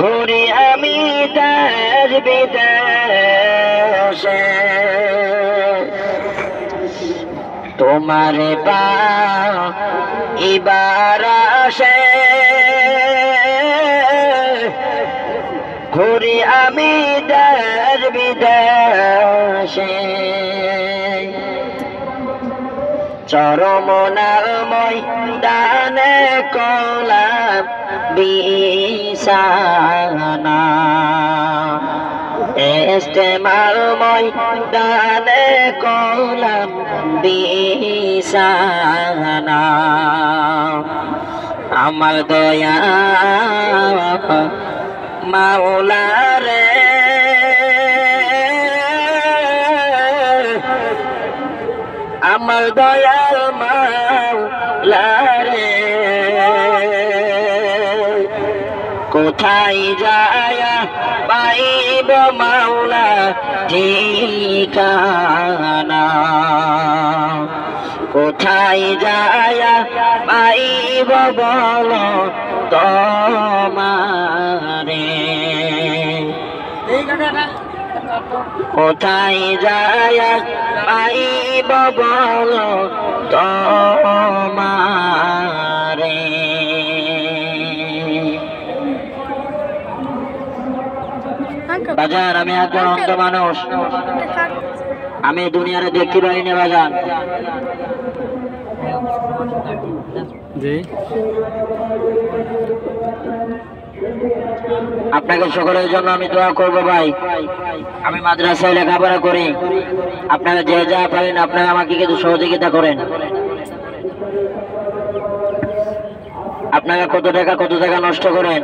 ঘুরি আমি দেশ বিদেশে তোমারে পাইবার আসে ঘুরি আমি দেশ বিদেশে চরমনাময় দানে কলাম বিছানা ইস্তেমালময় দানে কলাম বিছানা আমার দয়া মাওলা রে আমার দয়াল মাওলা রে কোথায় যায়া পাইব মাওলা ঠিকানা কোথায় যায়া পাইব বলো তোমারে কোথায় যায়া পাইব বলো তোমারে বাজার আমি একজন অন্ধ মানুষ আমি দুনিয়ারে দেখতে পারি না বাজার আপনাকে সকলের জন্য আমি দোয়া করবো ভাই আমি মাদ্রাসায় লেখাপড়া করি আপনারা যে যা পারেন আপনারা আমাকে কিন্তু সহযোগিতা করেন আপনারা কত টাকা নষ্ট করেন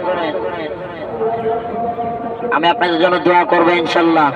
আমি আপনাদের জন্য দোয়া করবো ইনশাল্লাহ